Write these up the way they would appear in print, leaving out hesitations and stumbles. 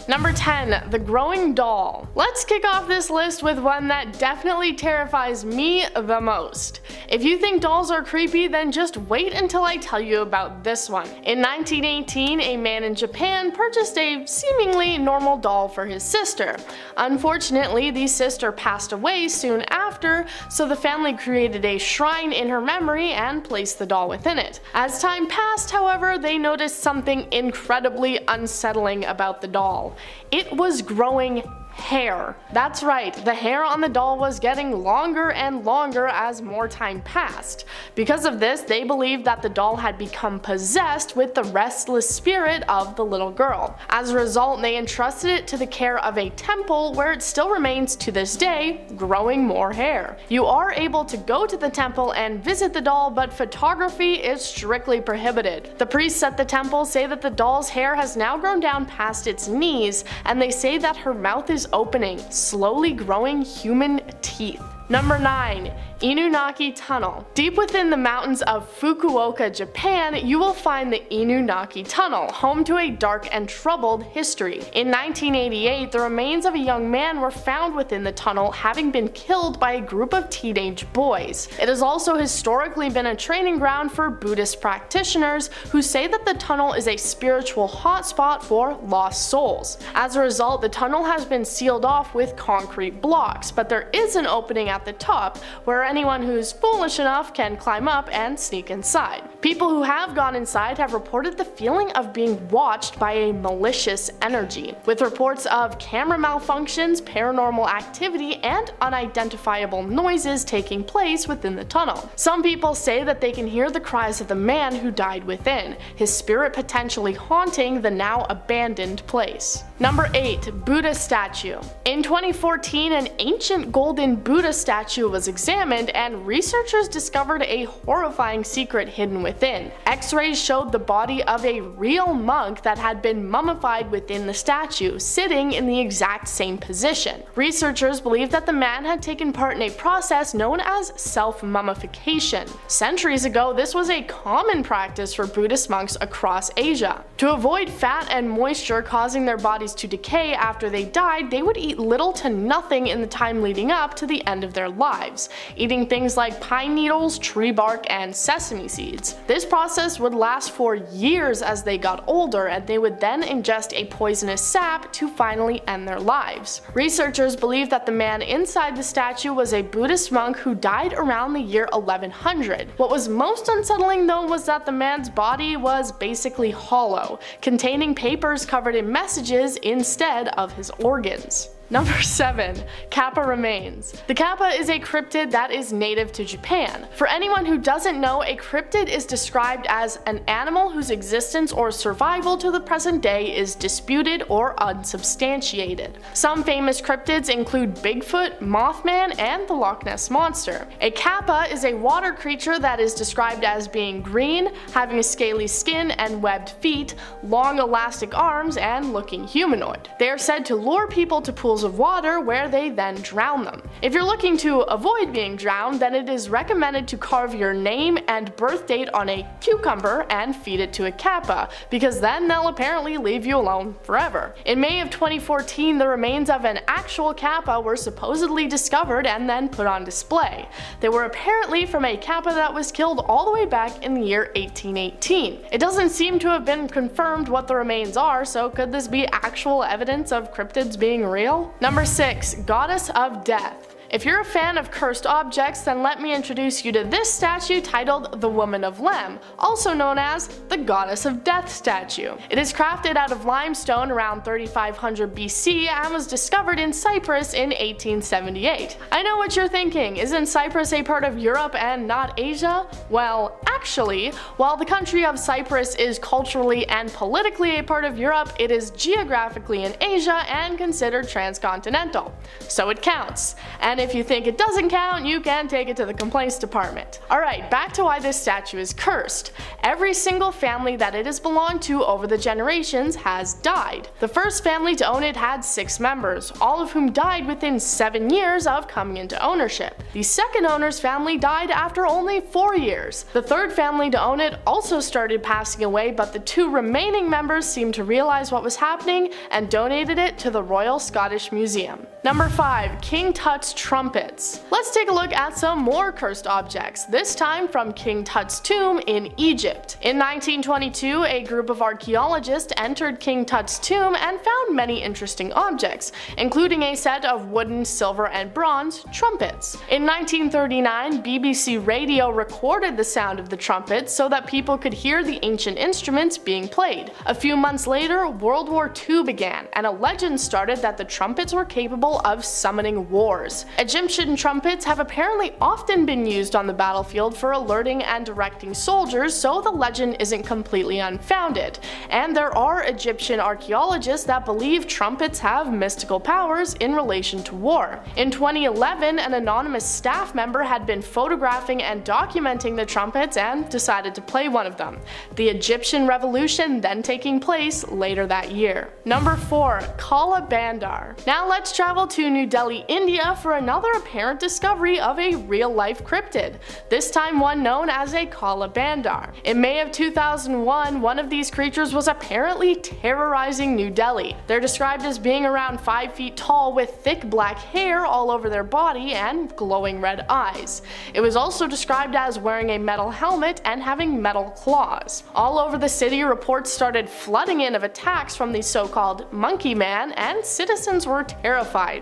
Number 10. The growing doll. Let's kick off this list with one that definitely terrifies me the most. If you think dolls are creepy, then just wait until I tell you about this one. In 1918, a man in Japan purchased a seemingly normal doll for his sister. Unfortunately, the sister passed away soon after, so the family created a shrine in her memory and placed the doll within it. As time passed, however, they noticed something incredibly unsettling about the doll. It was growing hair. That's right, the hair on the doll was getting longer and longer as more time passed. Because of this, they believed that the doll had become possessed with the restless spirit of the little girl. As a result, they entrusted it to the care of a temple where it still remains to this day, growing more hair. You are able to go to the temple and visit the doll, but photography is strictly prohibited. The priests at the temple say that the doll's hair has now grown down past its knees, and they say that her mouth is opening, slowly growing human teeth. Number 9. Inunaki Tunnel. Deep within the mountains of Fukuoka, Japan, you will find the Inunaki Tunnel, home to a dark and troubled history. In 1988, the remains of a young man were found within the tunnel, having been killed by a group of teenage boys. It has also historically been a training ground for Buddhist practitioners who say that the tunnel is a spiritual hotspot for lost souls. As a result, the tunnel has been sealed off with concrete blocks, but there is an opening at the top where anyone who's foolish enough can climb up and sneak inside. People who have gone inside have reported the feeling of being watched by a malicious energy, with reports of camera malfunctions, paranormal activity, and unidentifiable noises taking place within the tunnel. Some people say that they can hear the cries of the man who died within, his spirit potentially haunting the now abandoned place. Number 8. Buddha Statue. In 2014, an ancient golden Buddha statue was examined, and researchers discovered a horrifying secret hidden within. X-rays showed the body of a real monk that had been mummified within the statue, sitting in the exact same position. Researchers believe that the man had taken part in a process known as self-mummification. Centuries ago, this was a common practice for Buddhist monks across Asia. To avoid fat and moisture causing their bodies to decay after they died, they would eat little to nothing in the time leading up to the end of their lives, eating things like pine needles, tree bark, and sesame seeds. This process would last for years as they got older, and they would then ingest a poisonous sap to finally end their lives. Researchers believe that the man inside the statue was a Buddhist monk who died around the year 1100. What was most unsettling though was that the man's body was basically hollow, containing papers covered in messages instead of his organs. Number 7. KAPPA remains. The KAPPA is a cryptid that is native to Japan. For anyone who doesn't know, a cryptid is described as an animal whose existence or survival to the present day is disputed or unsubstantiated. Some famous cryptids include Bigfoot, Mothman, and the Loch Ness Monster. A KAPPA is a water creature that is described as being green, having a scaly skin and webbed feet, long elastic arms, and looking humanoid. They are said to lure people to pools of water where they then drown them. If you're looking to avoid being drowned, then it is recommended to carve your name and birth date on a cucumber and feed it to a KAPPA, because then they'll apparently leave you alone forever. In May of 2014, the remains of an actual KAPPA were supposedly discovered and then put on display. They were apparently from a KAPPA that was killed all the way back in the year 1818. It doesn't seem to have been confirmed what the remains are, so could this be actual evidence of cryptids being real? Number 6. Goddess of Death. If you're a fan of cursed objects, then let me introduce you to this statue titled the Woman of Lem, also known as the Goddess of Death statue. It is crafted out of limestone around 3500 BC and was discovered in Cyprus in 1878. I know what you're thinking, isn't Cyprus a part of Europe and not Asia? Well, actually, while the country of Cyprus is culturally and politically a part of Europe, it is geographically in Asia and considered transcontinental. So it counts. And And if you think it doesn't count, you can take it to the complaints department. Alright, back to why this statue is cursed. Every single family that it has belonged to over the generations has died. The first family to own it had 6 members, all of whom died within 7 years of coming into ownership. The second owner's family died after only 4 years. The third family to own it also started passing away, but the 2 remaining members seemed to realize what was happening and donated it to the Royal Scottish Museum. Number 5. King Tut's trumpets. Let's take a look at some more cursed objects, this time from King Tut's tomb in Egypt. In 1922, a group of archaeologists entered King Tut's tomb and found many interesting objects, including a set of wooden, silver, and bronze trumpets. In 1939, BBC Radio recorded the sound of the trumpets so that people could hear the ancient instruments being played. A few months later, World War II began, and a legend started that the trumpets were capable of summoning wars. Egyptian trumpets have apparently often been used on the battlefield for alerting and directing soldiers, so the legend isn't completely unfounded. And there are Egyptian archaeologists that believe trumpets have mystical powers in relation to war. In 2011, an anonymous staff member had been photographing and documenting the trumpets and decided to play one of them. The Egyptian Revolution then taking place later that year. Number 4. KAALA BANDAR. Now let's travel to New Delhi, India for another apparent discovery of a real-life cryptid, this time one known as a KAALA BANDAR. In May of 2001, one of these creatures was apparently terrorizing New Delhi. They're described as being around 5 feet tall with thick black hair all over their body and glowing red eyes. It was also described as wearing a metal helmet and having metal claws. All over the city, reports started flooding in of attacks from the so-called monkey man, and citizens were terrified.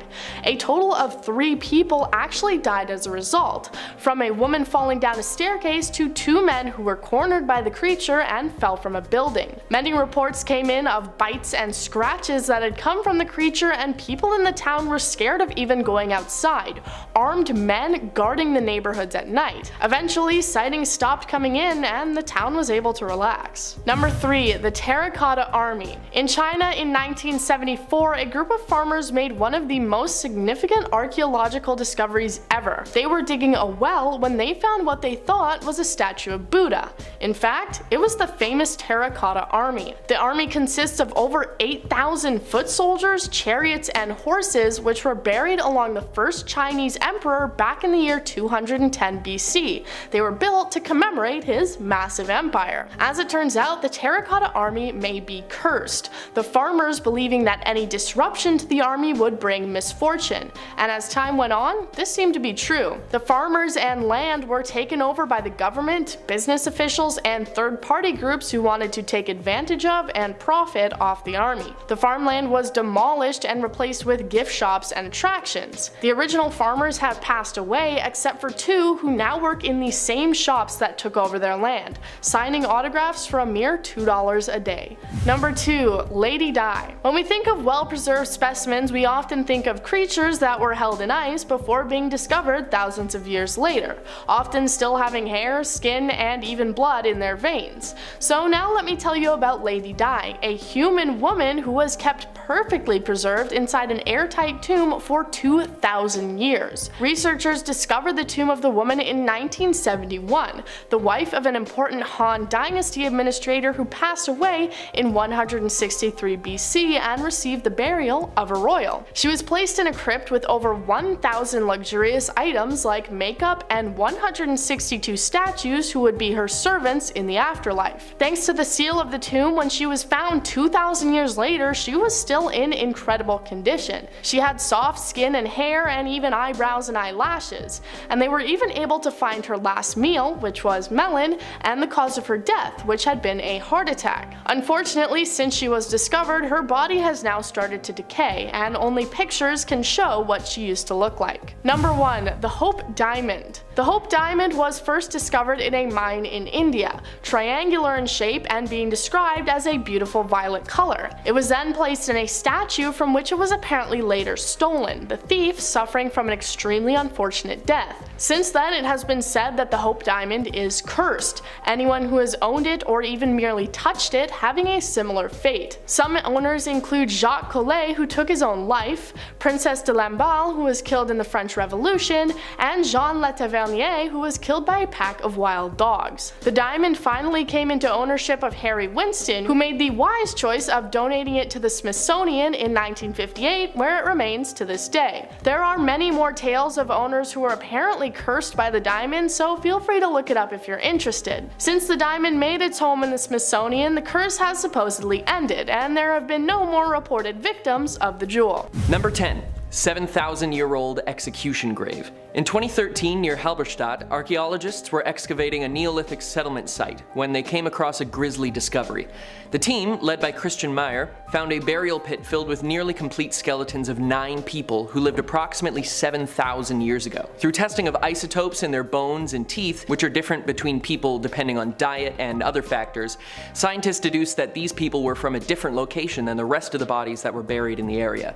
A total of 3 people actually died as a result, from a woman falling down a staircase to 2 men who were cornered by the creature and fell from a building. Many reports came in of bites and scratches that had come from the creature, and people in the town were scared of even going outside, armed men guarding the neighborhoods at night. Eventually, sightings stopped coming in and the town was able to relax. Number 3. The Terracotta Army. In China in 1974, a group of farmers made one of the most significant archaeological discoveries ever. They were digging a well when they found what they thought was a statue of Buddha. In fact, it was the famous Terracotta Army. The army consists of over 8,000 foot soldiers, chariots, and horses, which were buried along the first Chinese emperor back in the year 210 BC. They were built to commemorate his massive empire. As it turns out, the Terracotta Army may be cursed, the farmers believing that any disruption to the army would bring misfortune. And as time went on, this seemed to be true. The farmers and land were taken over by the government, business officials, and third-party groups who wanted to take advantage of and profit off the army. The farmland was demolished and replaced with gift shops and attractions. The original farmers have passed away, except for 2 who now work in the same shops that took over their land, signing autographs for a mere $2 a day. Number 2. Lady Di. When we think of well-preserved specimens, we often think of creatures that were held in ice before being discovered thousands of years later, often still having hair, skin, and even blood in their veins. So now let me tell you about Lady Di, a human woman who was kept perfectly preserved inside an airtight tomb for 2,000 years. Researchers discovered the tomb of the woman in 1971, the wife of an important Han Dynasty administrator who passed away in 163 BC and received the burial of a royal. She was placed in a crypt with over 1,000 luxurious items like makeup and 162 statues who would be her servants in the afterlife. Thanks to the seal of the tomb, when she was found 2,000 years later, she was still in incredible condition. She had soft skin and hair and even eyebrows and eyelashes, and they were even able to find her last meal, which was melon, and the cause of her death, which had been a heart attack. Unfortunately, since she was discovered, her body has now started to decay, and only pictures can show what she used to look like. Number 1. The Hope Diamond. The Hope Diamond was first discovered in a mine in India, triangular in shape and being described as a beautiful violet color. It was then placed in a statue from which it was apparently later stolen, the thief suffering from an extremely unfortunate death. Since then, it has been said that the Hope Diamond is cursed, anyone who has owned it or even merely touched it having a similar fate. Some owners include Jacques Collet, who took his own life, Princess de Lamballe, who was killed in the French Revolution, and Jean Le Tavernier, who was killed by a pack of wild dogs. The diamond finally came into ownership of Harry Winston, who made the wise choice of donating it to the Smithsonian in 1958, where it remains to this day. There are many more tales of owners who are apparently cursed by the diamond, so feel free to look it up if you're interested. Since the diamond made its home in the Smithsonian, the curse has supposedly ended, and there have been no more reported victims of the jewel. Number 10. 7,000-year-old execution grave. In 2013, near Halberstadt, archaeologists were excavating a Neolithic settlement site when they came across a grisly discovery. The team, led by Christian Meyer, found a burial pit filled with nearly complete skeletons of 9 people who lived approximately 7,000 years ago. Through testing of isotopes in their bones and teeth, which are different between people depending on diet and other factors, scientists deduced that these people were from a different location than the rest of the bodies that were buried in the area.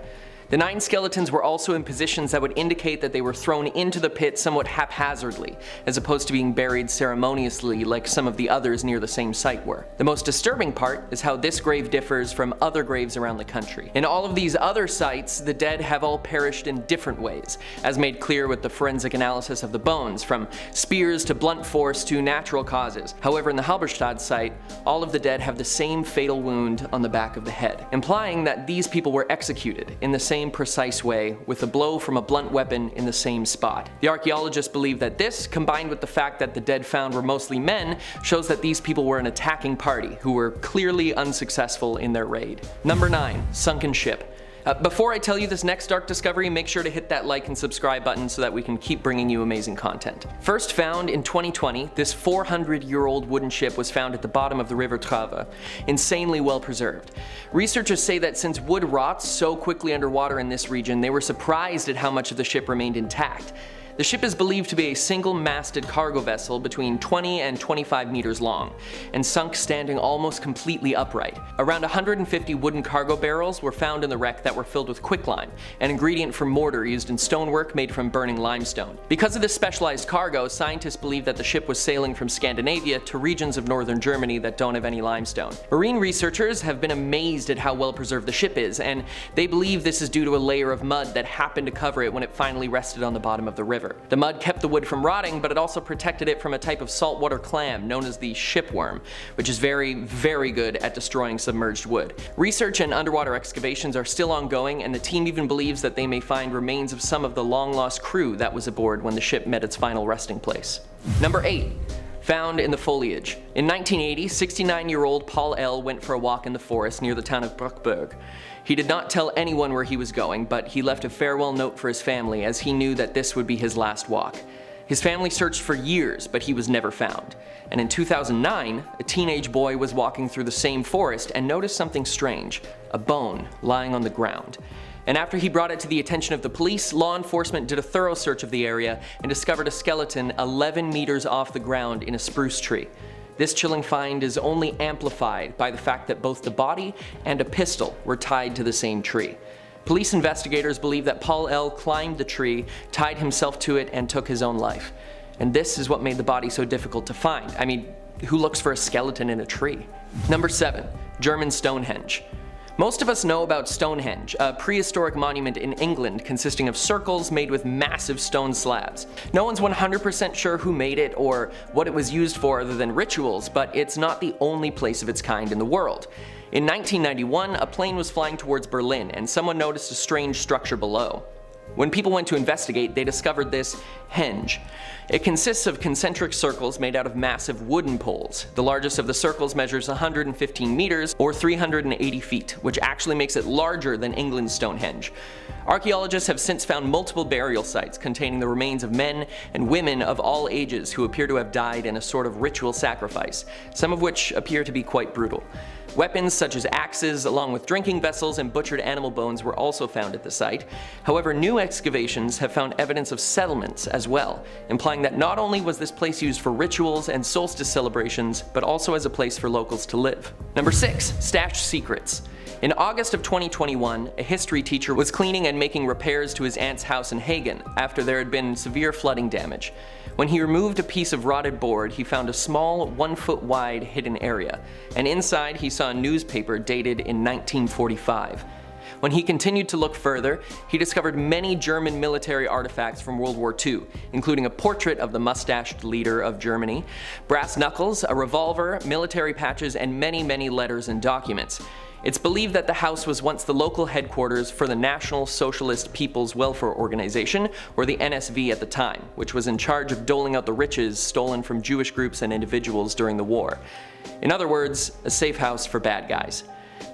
The 9 skeletons were also in positions that would indicate that they were thrown into the pit somewhat haphazardly, as opposed to being buried ceremoniously like some of the others near the same site were. The most disturbing part is how this grave differs from other graves around the country. In all of these other sites, the dead have all perished in different ways, as made clear with the forensic analysis of the bones, from spears to blunt force to natural causes. However, in the Halberstadt site, all of the dead have the same fatal wound on the back of the head, implying that these people were executed in the same precise way, with a blow from a blunt weapon in the same spot. The archaeologists believe that this, combined with the fact that the dead found were mostly men, shows that these people were an attacking party who were clearly unsuccessful in their raid. Number 9. Sunken ship. Before I tell you this next dark discovery, make sure to hit that like and subscribe button so that we can keep bringing you amazing content. First found in 2020, this 400-year-old wooden ship was found at the bottom of the River Trave, insanely well preserved. Researchers say that since wood rots so quickly underwater in this region, they were surprised at how much of the ship remained intact. The ship is believed to be a single-masted cargo vessel between 20 and 25 meters long, and sunk standing almost completely upright. Around 150 wooden cargo barrels were found in the wreck that were filled with quicklime, an ingredient for mortar used in stonework made from burning limestone. Because of this specialized cargo, scientists believe that the ship was sailing from Scandinavia to regions of northern Germany that don't have any limestone. Marine researchers have been amazed at how well preserved the ship is, and they believe this is due to a layer of mud that happened to cover it when it finally rested on the bottom of the river. The mud kept the wood from rotting, but it also protected it from a type of saltwater clam known as the shipworm, which is very, very good at destroying submerged wood. Research and underwater excavations are still ongoing, and the team even believes that they may find remains of some of the long-lost crew that was aboard when the ship met its final resting place. Number 8. Found in the foliage. In 1980, 69-year-old Paul L. went for a walk in the forest near the town of Bruckberg. He did not tell anyone where he was going, but he left a farewell note for his family as he knew that this would be his last walk. His family searched for years, but he was never found. And in 2009, a teenage boy was walking through the same forest and noticed something strange, a bone lying on the ground. And after he brought it to the attention of the police, law enforcement did a thorough search of the area and discovered a skeleton 11 meters off the ground in a spruce tree. This chilling find is only amplified by the fact that both the body and a pistol were tied to the same tree. Police investigators believe that Paul L. climbed the tree, tied himself to it, and took his own life. And this is what made the body so difficult to find. I mean, who looks for a skeleton in a tree? Number 7. German Stonehenge. Most of us know about Stonehenge, a prehistoric monument in England consisting of circles made with massive stone slabs. No one's 100% sure who made it or what it was used for other than rituals, but it's not the only place of its kind in the world. In 1991, a plane was flying towards Berlin and someone noticed a strange structure below. When people went to investigate, they discovered this henge. It consists of concentric circles made out of massive wooden poles. The largest of the circles measures 115 meters or 380 feet, which actually makes it larger than England's Stonehenge. Archaeologists have since found multiple burial sites containing the remains of men and women of all ages who appear to have died in a sort of ritual sacrifice, some of which appear to be quite brutal. Weapons such as axes, along with drinking vessels and butchered animal bones were also found at the site. However, new excavations have found evidence of settlements as well, implying that not only was this place used for rituals and solstice celebrations, but also as a place for locals to live. Number 6. Stashed secrets. In August of 2021, a history teacher was cleaning and making repairs to his aunt's house in Hagen after there had been severe flooding damage. When he removed a piece of rotted board, he found a small, 1-foot wide hidden area, and inside he saw a newspaper dated in 1945. When he continued to look further, he discovered many German military artifacts from World War II, including a portrait of the mustached leader of Germany, brass knuckles, a revolver, military patches, and many letters and documents. It's believed that the house was once the local headquarters for the National Socialist People's Welfare Organization, or the NSV at the time, which was in charge of doling out the riches stolen from Jewish groups and individuals during the war. In other words, a safe house for bad guys.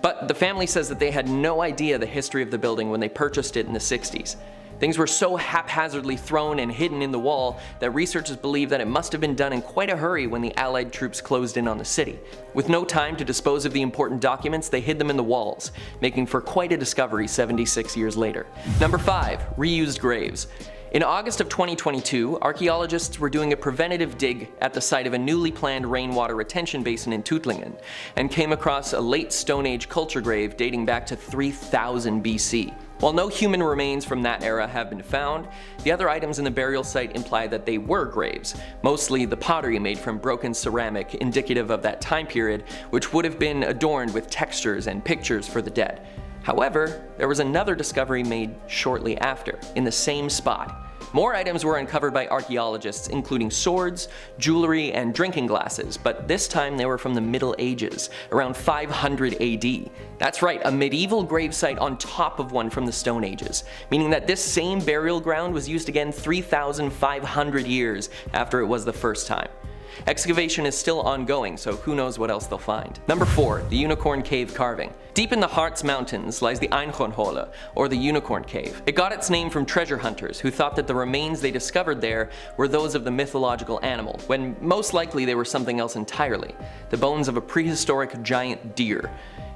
But the family says that they had no idea the history of the building when they purchased it in the 60s. Things were so haphazardly thrown and hidden in the wall that researchers believe that it must have been done in quite a hurry when the Allied troops closed in on the city. With no time to dispose of the important documents, they hid them in the walls, making for quite a discovery 76 years later. Number 5. Reused graves. In August of 2022, archaeologists were doing a preventative dig at the site of a newly planned rainwater retention basin in Tuttlingen, and came across a late Stone Age culture grave dating back to 3000 BC. While no human remains from that era have been found, the other items in the burial site imply that they were graves, mostly the pottery made from broken ceramic indicative of that time period, which would have been adorned with textures and pictures for the dead. However, there was another discovery made shortly after, in the same spot. More items were uncovered by archaeologists, including swords, jewelry, and drinking glasses, but this time they were from the Middle Ages, around 500 AD. That's right, a medieval gravesite on top of one from the Stone Ages, meaning that this same burial ground was used again 3,500 years after it was the first time. Excavation is still ongoing, so who knows what else they'll find. Number 4. The Unicorn Cave Carving. Deep in the Harz Mountains lies the Einhornhöhle, or the Unicorn Cave. It got its name from treasure hunters who thought that the remains they discovered there were those of the mythological animal, when most likely they were something else entirely, the bones of a prehistoric giant deer.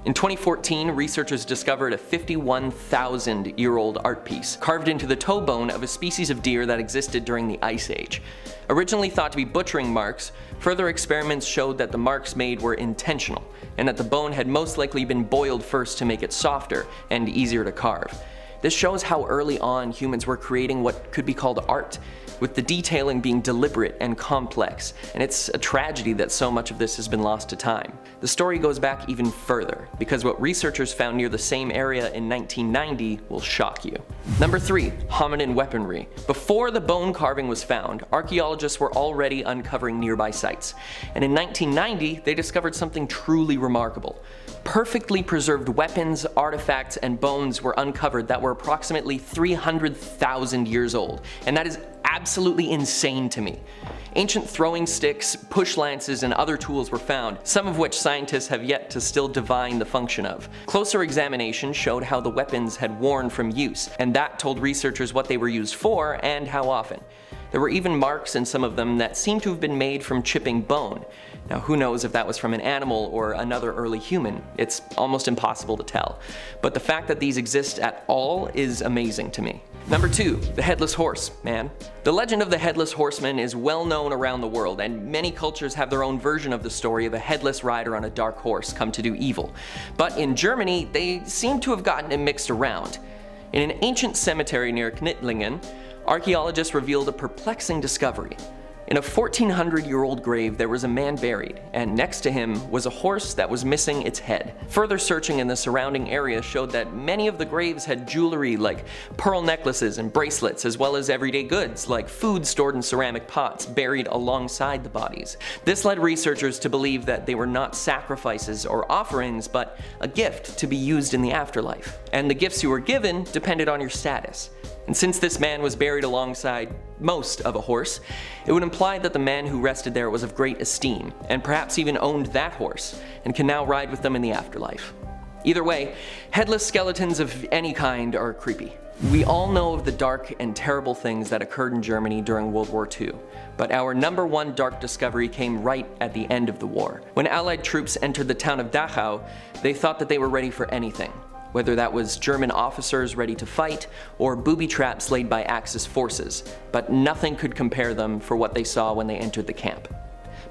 In 2014, researchers discovered a 51,000-year-old art piece carved into the toe bone of a species of deer that existed during the Ice Age. Originally thought to be butchering marks, further experiments showed that the marks made were intentional, and that the bone had most likely been boiled first to make it softer and easier to carve. This shows how early on humans were creating what could be called art, with the detailing being deliberate and complex, and it's a tragedy that so much of this has been lost to time. The story goes back even further, because what researchers found near the same area in 1990 will shock you. Number 3. Hominin weaponry. Before the bone carving was found, archaeologists were already uncovering nearby sites, and in 1990 they discovered something truly remarkable. Perfectly preserved weapons, artifacts, and bones were uncovered that were approximately 300,000 years old, and that is absolutely insane to me. Ancient throwing sticks, push lances, and other tools were found, some of which scientists have yet to still divine the function of. Closer examination showed how the weapons had worn from use, and that told researchers what they were used for and how often. There were even marks in some of them that seemed to have been made from chipping bone. Now who knows if that was from an animal or another early human, it's almost impossible to tell. But the fact that these exist at all is amazing to me. Number 2. The Headless Horse, man. The legend of the Headless Horseman is well known around the world, and many cultures have their own version of the story of a headless rider on a dark horse come to do evil. But in Germany, they seem to have gotten it mixed around. In an ancient cemetery near Knittlingen, archaeologists revealed a perplexing discovery. In a 1400-year-old grave there was a man buried, and next to him was a horse that was missing its head. Further searching in the surrounding area showed that many of the graves had jewelry like pearl necklaces and bracelets, as well as everyday goods like food stored in ceramic pots buried alongside the bodies. This led researchers to believe that they were not sacrifices or offerings, but a gift to be used in the afterlife. And the gifts you were given depended on your status. And since this man was buried alongside most of a horse, it would imply that the man who rested there was of great esteem, and perhaps even owned that horse, and can now ride with them in the afterlife. Either way, headless skeletons of any kind are creepy. We all know of the dark and terrible things that occurred in Germany during World War II, but our number 1 dark discovery came right at the end of the war. When Allied troops entered the town of Dachau, they thought that they were ready for anything. Whether that was German officers ready to fight, or booby traps laid by Axis forces, but nothing could compare them for what they saw when they entered the camp.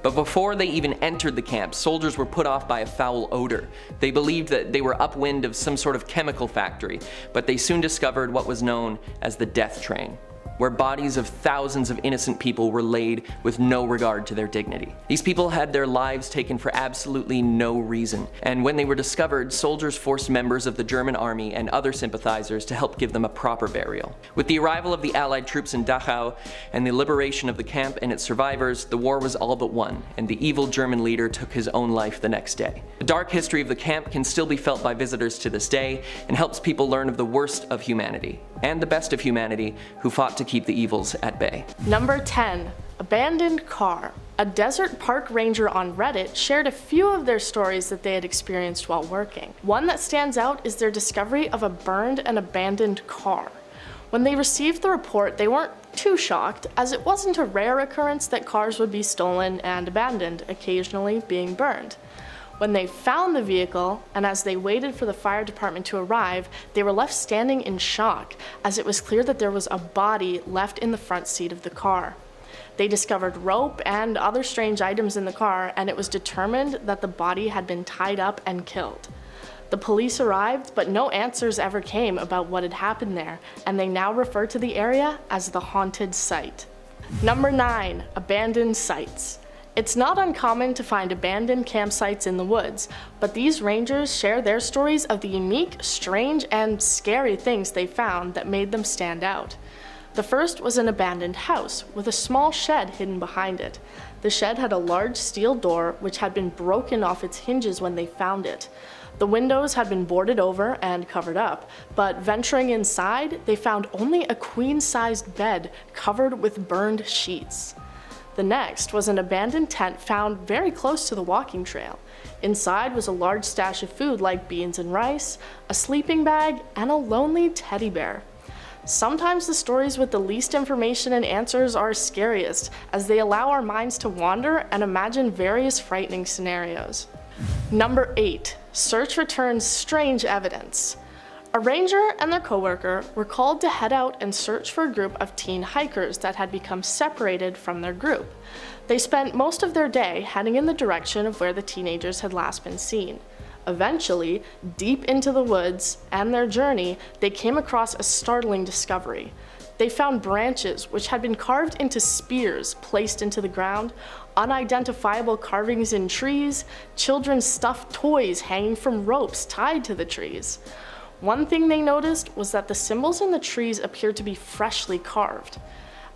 But before they even entered the camp, soldiers were put off by a foul odor. They believed that they were upwind of some sort of chemical factory, but they soon discovered what was known as the death train. where bodies of thousands of innocent people were laid with no regard to their dignity. These people had their lives taken for absolutely no reason, and when they were discovered, soldiers forced members of the German army and other sympathizers to help give them a proper burial. With the arrival of the Allied troops in Dachau and the liberation of the camp and its survivors, the war was all but won, and the evil German leader took his own life the next day. The dark history of the camp can still be felt by visitors to this day, and helps people learn of the worst of humanity, and the best of humanity, who fought to keep the evils at bay. Number 10. Abandoned car. A desert park ranger on Reddit shared a few of their stories that they had experienced while working. One that stands out is their discovery of a burned and abandoned car. When they received the report, they weren't too shocked, as it wasn't a rare occurrence that cars would be stolen and abandoned, occasionally being burned. When they found the vehicle, and as they waited for the fire department to arrive, they were left standing in shock, as it was clear that there was a body left in the front seat of the car. They discovered rope and other strange items in the car, and it was determined that the body had been tied up and killed. The police arrived, but no answers ever came about what had happened there, and they now refer to the area as the haunted site. Number 9. Abandoned sites. It's not uncommon to find abandoned campsites in the woods, but these rangers share their stories of the unique, strange, and scary things they found that made them stand out. The first was an abandoned house with a small shed hidden behind it. The shed had a large steel door which had been broken off its hinges when they found it. The windows had been boarded over and covered up, but venturing inside, they found only a queen-sized bed covered with burned sheets. The next was an abandoned tent found very close to the walking trail. Inside was a large stash of food like beans and rice, a sleeping bag, and a lonely teddy bear. Sometimes the stories with the least information and answers are scariest, as they allow our minds to wander and imagine various frightening scenarios. Number 8. Search returns strange evidence. A ranger and their coworker were called to head out and search for a group of teen hikers that had become separated from their group. They spent most of their day heading in the direction of where the teenagers had last been seen. Eventually, deep into the woods and their journey, they came across a startling discovery. They found branches which had been carved into spears placed into the ground, unidentifiable carvings in trees, children's stuffed toys hanging from ropes tied to the trees. One thing they noticed was that the symbols in the trees appeared to be freshly carved.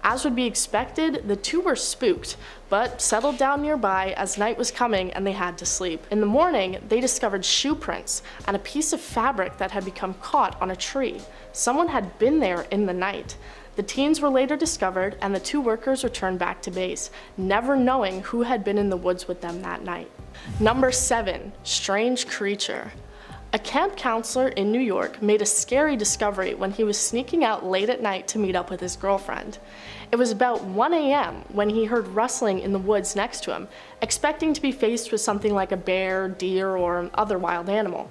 As would be expected, the two were spooked, but settled down nearby as night was coming and they had to sleep. In the morning, they discovered shoe prints and a piece of fabric that had become caught on a tree. Someone had been there in the night. The teens were later discovered and the two workers returned back to base, never knowing who had been in the woods with them that night. Number 7. Strange creature. A camp counselor in New York made a scary discovery when he was sneaking out late at night to meet up with his girlfriend. It was about 1 a.m. when he heard rustling in the woods next to him, expecting to be faced with something like a bear, deer, or other wild animal.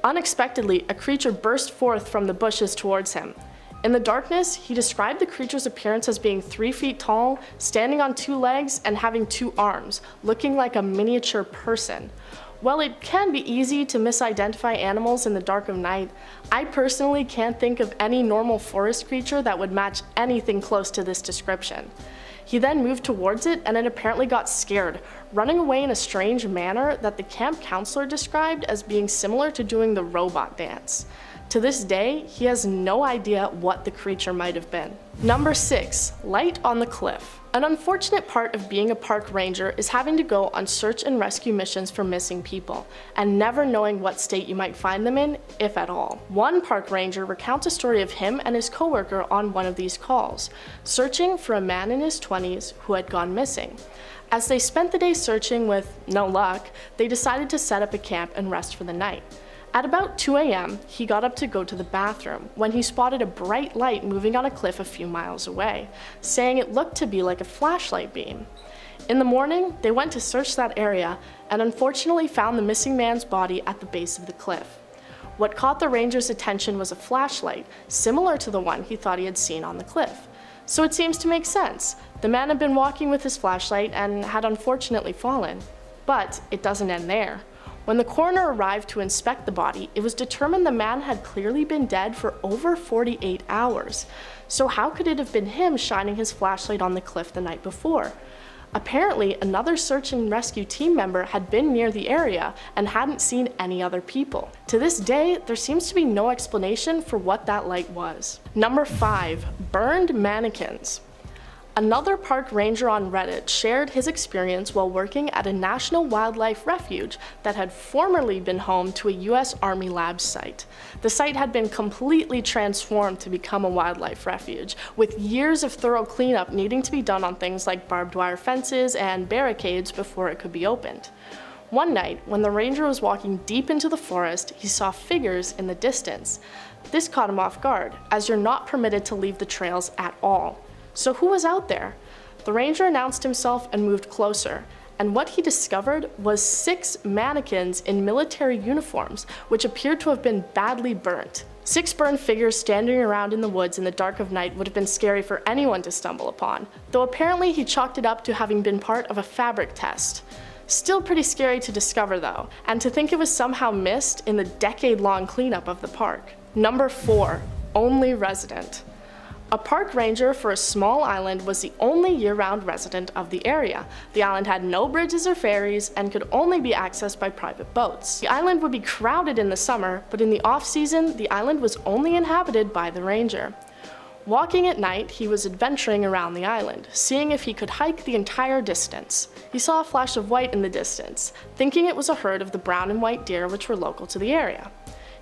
Unexpectedly, a creature burst forth from the bushes towards him. In the darkness, he described the creature's appearance as being 3 feet tall, standing on 2 legs, and having 2 arms, looking like a miniature person. While it can be easy to misidentify animals in the dark of night, I personally can't think of any normal forest creature that would match anything close to this description. He then moved towards it and it apparently got scared, running away in a strange manner that the camp counselor described as being similar to doing the robot dance. To this day, he has no idea what the creature might have been. Number 6. Light on the cliff. An unfortunate part of being a park ranger is having to go on search and rescue missions for missing people, and never knowing what state you might find them in, if at all. One park ranger recounts a story of him and his coworker on one of these calls, searching for a man in his 20s who had gone missing. As they spent the day searching with no luck, they decided to set up a camp and rest for the night. At about 2 a.m., he got up to go to the bathroom when he spotted a bright light moving on a cliff a few miles away, saying it looked to be like a flashlight beam. In the morning, they went to search that area and unfortunately found the missing man's body at the base of the cliff. What caught the ranger's attention was a flashlight, similar to the one he thought he had seen on the cliff. So it seems to make sense. The man had been walking with his flashlight and had unfortunately fallen. But it doesn't end there. When the coroner arrived to inspect the body, it was determined the man had clearly been dead for over 48 hours. So how could it have been him shining his flashlight on the cliff the night before? Apparently, another search and rescue team member had been near the area and hadn't seen any other people. To this day, there seems to be no explanation for what that light was. Number 5. Burned mannequins. Another park ranger on Reddit shared his experience while working at a national wildlife refuge that had formerly been home to a US Army lab site. The site had been completely transformed to become a wildlife refuge, with years of thorough cleanup needing to be done on things like barbed wire fences and barricades before it could be opened. One night, when the ranger was walking deep into the forest, he saw figures in the distance. This caught him off guard, as you're not permitted to leave the trails at all. So who was out there? The ranger announced himself and moved closer, and what he discovered was 6 mannequins in military uniforms, which appeared to have been badly burnt. 6 burned figures standing around in the woods in the dark of night would have been scary for anyone to stumble upon, though apparently he chalked it up to having been part of a fabric test. Still pretty scary to discover though, and to think it was somehow missed in the decade-long cleanup of the park. Number 4. Only resident. A park ranger for a small island was the only year-round resident of the area. The island had no bridges or ferries and could only be accessed by private boats. The island would be crowded in the summer, but in the off-season, the island was only inhabited by the ranger. Walking at night, he was adventuring around the island, seeing if he could hike the entire distance. He saw a flash of white in the distance, thinking it was a herd of the brown and white deer which were local to the area.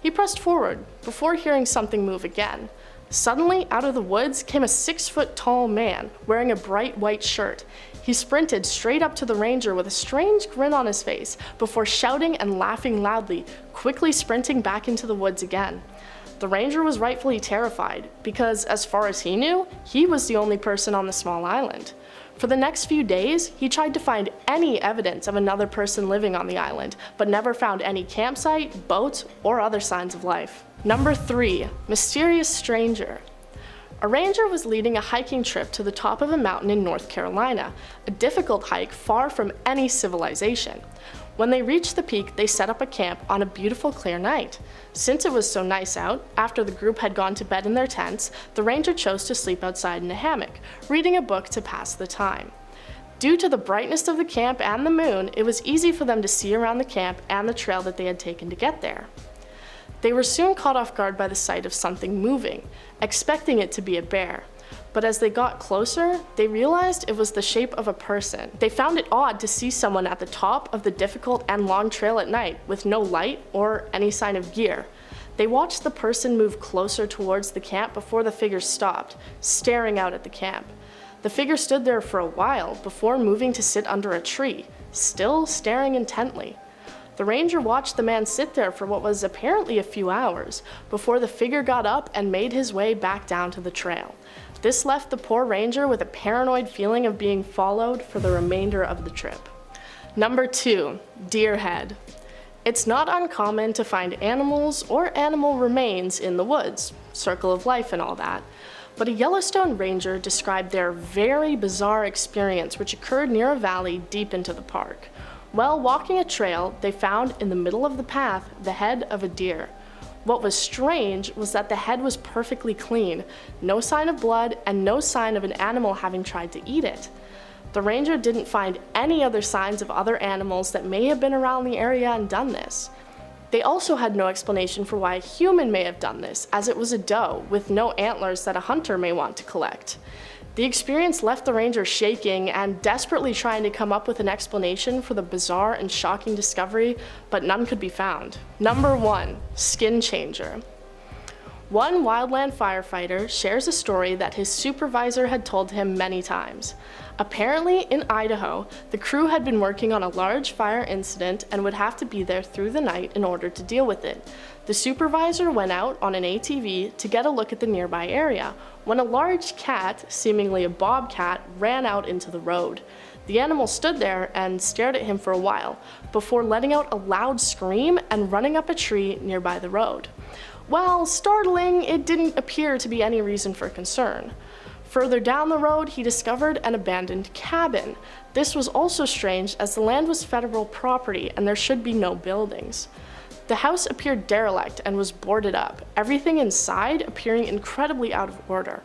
He pressed forward, before hearing something move again. Suddenly, out of the woods came a 6-foot-tall man, wearing a bright white shirt. He sprinted straight up to the ranger with a strange grin on his face, before shouting and laughing loudly, quickly sprinting back into the woods again. The ranger was rightfully terrified, because as far as he knew, he was the only person on the small island. For the next few days, he tried to find any evidence of another person living on the island, but never found any campsite, boats, or other signs of life. Number 3. Mysterious stranger. A ranger was leading a hiking trip to the top of a mountain in North Carolina, a difficult hike far from any civilization. When they reached the peak, they set up a camp on a beautiful clear night. Since it was so nice out, after the group had gone to bed in their tents, the ranger chose to sleep outside in a hammock, reading a book to pass the time. Due to the brightness of the camp and the moon, it was easy for them to see around the camp and the trail that they had taken to get there. They were soon caught off guard by the sight of something moving, expecting it to be a bear. But as they got closer, they realized it was the shape of a person. They found it odd to see someone at the top of the difficult and long trail at night with no light or any sign of gear. They watched the person move closer towards the camp before the figure stopped, staring out at the camp. The figure stood there for a while before moving to sit under a tree, still staring intently. The ranger watched the man sit there for what was apparently a few hours, before the figure got up and made his way back down to the trail. This left the poor ranger with a paranoid feeling of being followed for the remainder of the trip. Number 2. Deer head. It's not uncommon to find animals or animal remains in the woods, circle of life and all that. But a Yellowstone ranger described their very bizarre experience which occurred near a valley deep into the park. While walking a trail, they found in the middle of the path the head of a deer. What was strange was that the head was perfectly clean, no sign of blood, and no sign of an animal having tried to eat it. The ranger didn't find any other signs of other animals that may have been around the area and done this. They also had no explanation for why a human may have done this, as it was a doe with no antlers that a hunter may want to collect. The experience left the ranger shaking and desperately trying to come up with an explanation for the bizarre and shocking discovery, but none could be found. Number 1. Skinchanger. One wildland firefighter shares a story that his supervisor had told him many times. Apparently, in Idaho, the crew had been working on a large fire incident and would have to be there through the night in order to deal with it. The supervisor went out on an ATV to get a look at the nearby area, when a large cat, seemingly a bobcat, ran out into the road. The animal stood there and stared at him for a while, before letting out a loud scream and running up a tree nearby the road. While startling, it didn't appear to be any reason for concern. Further down the road, he discovered an abandoned cabin. This was also strange as the land was federal property and there should be no buildings. The house appeared derelict and was boarded up, everything inside appearing incredibly out of order.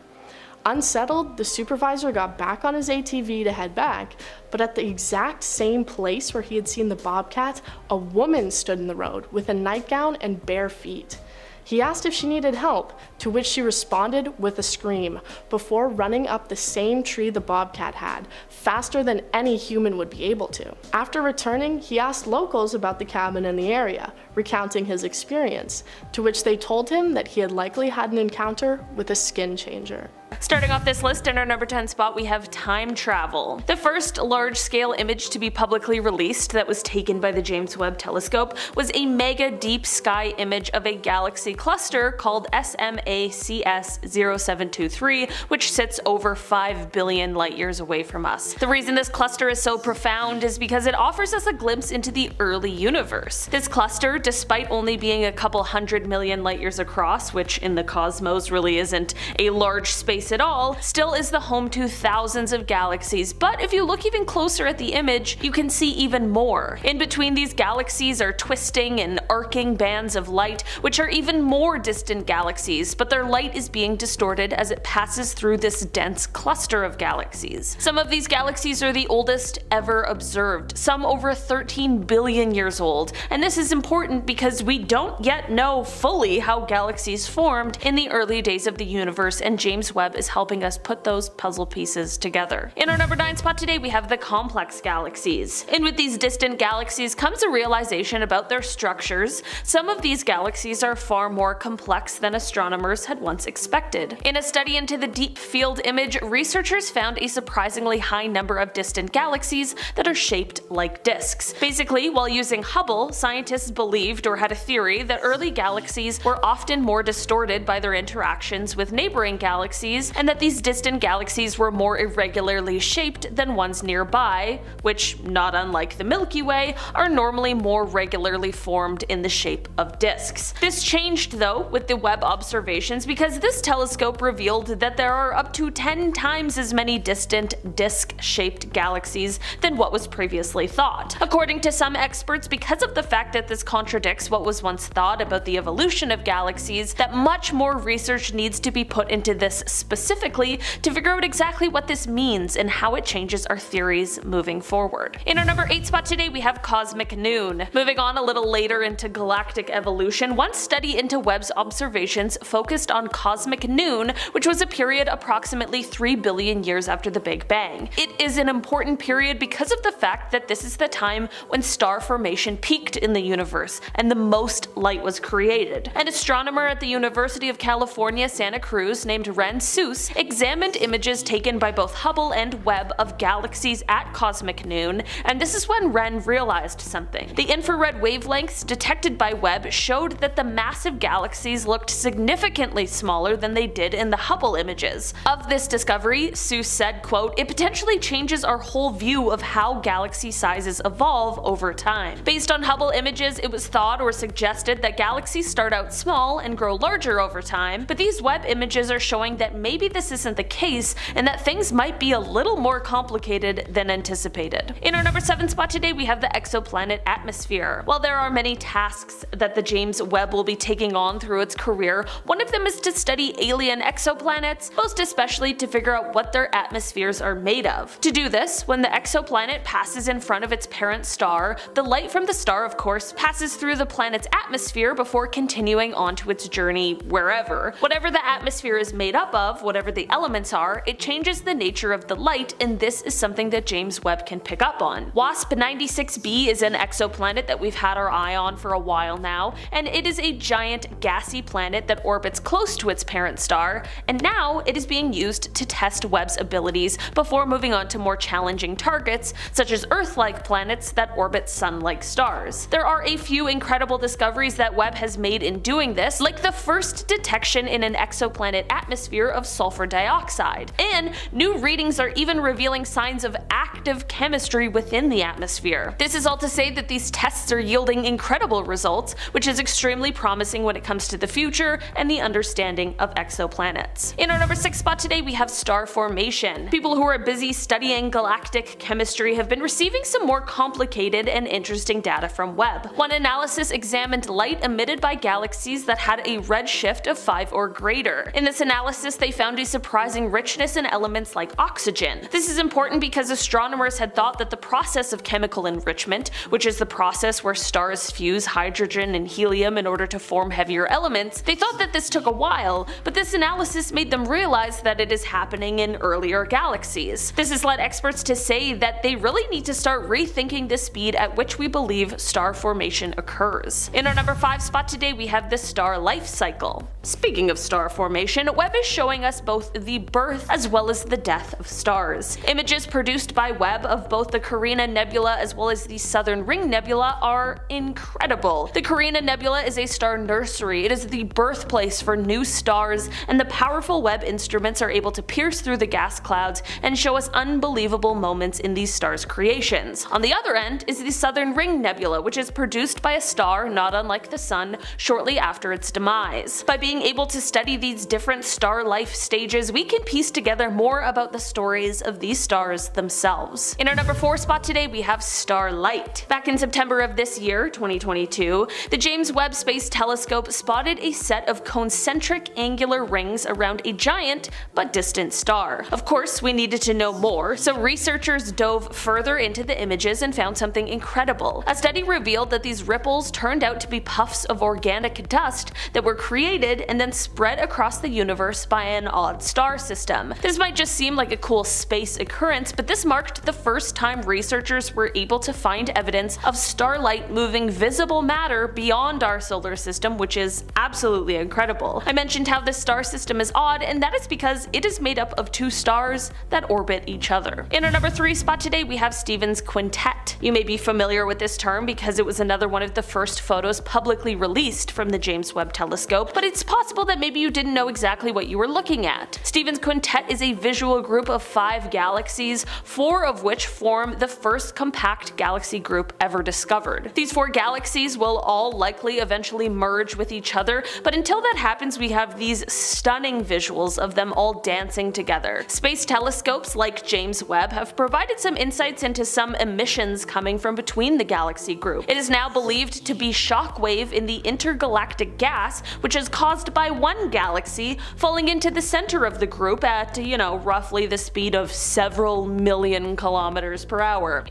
Unsettled, the supervisor got back on his ATV to head back, but at the exact same place where he had seen the bobcat, a woman stood in the road with a nightgown and bare feet. He asked if she needed help, to which she responded with a scream, before running up the same tree the bobcat had, faster than any human would be able to. After returning, he asked locals about the cabin in the area, recounting his experience, to which they told him that he had likely had an encounter with a skin changer. Starting off this list, in our number 10 spot we have time travel. The first large-scale image to be publicly released that was taken by the James Webb Telescope was a mega deep sky image of a galaxy cluster called SMACS 0723, which sits over 5 billion light years away from us. The reason this cluster is so profound is because it offers us a glimpse into the early universe. This cluster, despite only being a couple 100 million light years across, which in the cosmos really isn't a large space at all, still is the home to thousands of galaxies. But if you look even closer at the image, you can see even more. In between these galaxies are twisting and arcing bands of light, which are even more distant galaxies, but their light is being distorted as it passes through this dense cluster of galaxies. Some of these galaxies are the oldest ever observed, some over 13 billion years old, and this is important because we don't yet know fully how galaxies formed in the early days of the universe, and James Webb is helping us put those puzzle pieces together. In our number 9 spot today we have the complex galaxies. And with these distant galaxies comes a realization about their structures. Some of these galaxies are far more complex than astronomers had once expected. In a study into the deep field image, researchers found a surprisingly high number of distant galaxies that are shaped like disks. Basically, while using Hubble, scientists believed or had a theory that early galaxies were often more distorted by their interactions with neighboring galaxies, and that these distant galaxies were more irregularly shaped than ones nearby, which, not unlike the Milky Way, are normally more regularly formed in the shape of disks. This changed though with the Webb observations because this telescope revealed that there are up to 10 times as many distant disk-shaped galaxies than what was previously thought. According to some experts, because of the fact that this contradicts what was once thought about the evolution of galaxies, that much more research needs to be put into this specifically to figure out exactly what this means and how it changes our theories moving forward. In our number 8 spot today we have cosmic noon. Moving on a little later into galactic evolution, one study into Webb's observations focused on cosmic noon, which was a period approximately 3 billion years after the Big Bang. It is an important period because of the fact that this is the time when star formation peaked in the universe and the most light was created. An astronomer at the University of California, Santa Cruz named Ren Seuss examined images taken by both Hubble and Webb of galaxies at cosmic noon, and this is when Ren realized something. The infrared wavelengths detected by Webb showed that the massive galaxies looked significantly smaller than they did in the Hubble images. Of this discovery, Seuss said, quote, "It potentially changes our whole view of how galaxy sizes evolve over time. Based on Hubble images, it was thought or suggested that galaxies start out small and grow larger over time, but these Webb images are showing that maybe this isn't the case and that things might be a little more complicated than anticipated." In our number 7 spot today we have the exoplanet atmosphere. While there are many tasks that the James Webb will be taking on through its career, one of them is to study alien exoplanets, most especially to figure out what their atmospheres are made of. To do this, when the exoplanet passes in front of its parent star, the light from the star of course passes through the planet's atmosphere before continuing onto its journey wherever. Whatever the atmosphere is made up of, whatever the elements are, it changes the nature of the light, and this is something that James Webb can pick up on. WASP 96b is an exoplanet that we've had our eye on for a while now, and it is a giant gassy planet that orbits close to its parent star, and now it is being used to test Webb's abilities before moving on to more challenging targets, such as Earth-like planets that orbit sun-like stars. There are a few incredible discoveries that Webb has made in doing this, like the first detection in an exoplanet atmosphere of sulfur dioxide. And new readings are even revealing signs of active chemistry within the atmosphere. This is all to say that these tests are yielding incredible results, which is extremely promising when it comes to the future and the understanding of exoplanets. In our number 6 spot today, we have star formation. People who are busy studying galactic chemistry have been receiving some more complicated and interesting data from Webb. One analysis examined light emitted by galaxies that had a redshift of 5 or greater. In this analysis, they found a surprising richness in elements like oxygen. This is important because astronomers had thought that the process of chemical enrichment, which is the process where stars fuse hydrogen and helium in order to form heavier elements, they thought that this took a while, but this analysis made them realize that it is happening in earlier galaxies. This has led experts to say that they really need to start rethinking the speed at which we believe star formation occurs. In our number 5 spot today, we have the star life cycle. Speaking of star formation, Webb is showing us both the birth as well as the death of stars. Images produced by Webb of both the Carina Nebula as well as the Southern Ring Nebula are incredible. The Carina Nebula is a star nursery. It is the birthplace for new stars, and the powerful Webb instruments are able to pierce through the gas clouds and show us unbelievable moments in these stars' creations. On the other end is the Southern Ring Nebula, which is produced by a star not unlike the Sun shortly after its demise. By being able to study these different star life stages, we can piece together more about the stories of these stars themselves. In our number 4 spot today, we have Starlight. Back in September of this year, 2022, the James Webb Space Telescope spotted a set of concentric angular rings around a giant but distant star. Of course, we needed to know more, so researchers dove further into the images and found something incredible. A study revealed that these ripples turned out to be puffs of organic dust that were created and then spread across the universe by an odd star system. This might just seem like a cool space occurrence, but this marked the first time researchers were able to find evidence of starlight moving visible matter beyond our solar system, which is absolutely incredible. I mentioned how this star system is odd, and that is because it is made up of 2 stars that orbit each other. In our number 3 spot today, we have Stephan's quintet. You may be familiar with this term because it was another one of the first photos publicly released from the James Webb Telescope, but it's possible that maybe you didn't know exactly what you were looking at. Stephan's quintet is a visual group of 5 galaxies, 4 of which form the first compact galaxy group ever discovered. These 4 galaxies will all likely eventually merge with each other, but until that happens, we have these stunning visuals of them all dancing together. Space telescopes like James Webb have provided some insights into some emissions coming from between the galaxy group. It is now believed to be shockwave in the intergalactic gas, which is caused by one galaxy falling into the center of the group at, roughly the speed of several million kilometers per hour.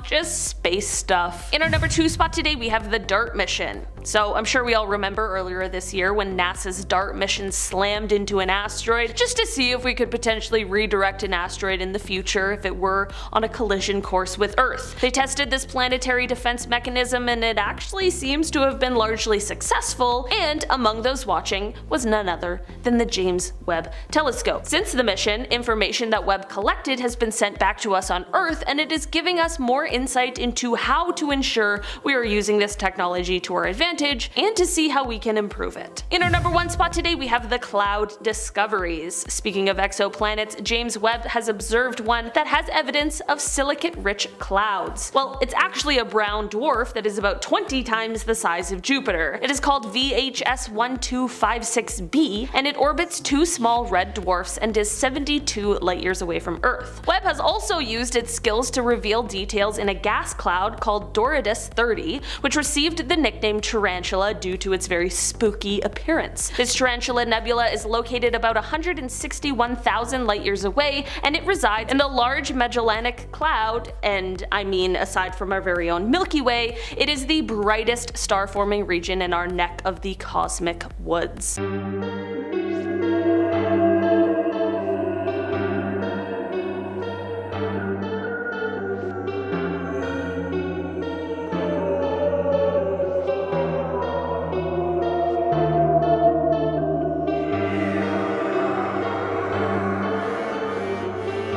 Just space stuff. In our number 2 spot today, we have the DART mission. So I'm sure we all remember earlier this year when NASA's DART mission slammed into an asteroid just to see if we could potentially redirect an asteroid in the future if it were on a collision course with Earth. They tested this planetary defense mechanism and it actually seems to have been largely successful, and among those watching was none other than the James Webb Telescope. Since the mission, information that Webb collected has been sent back to us on Earth, and it is giving us more insight into how to ensure we are using this technology to our advantage and to see how we can improve it. In our number 1 spot today, we have the cloud discoveries. Speaking of exoplanets, James Webb has observed one that has evidence of silicate-rich clouds. Well, it's actually a brown dwarf that is about 20 times the size of Jupiter. It is called VHS 1256b, and it orbits 2 small red dwarfs and is 72 light years away from Earth. Webb has also used its skills to reveal details in a gas cloud called Doradus 30, which received the nickname Tarantula due to its very spooky appearance. This Tarantula Nebula is located about 161,000 light years away, and it resides in the Large Magellanic Cloud, and I mean aside from our very own Milky Way, it is the brightest star-forming region in our neck of the cosmic woods.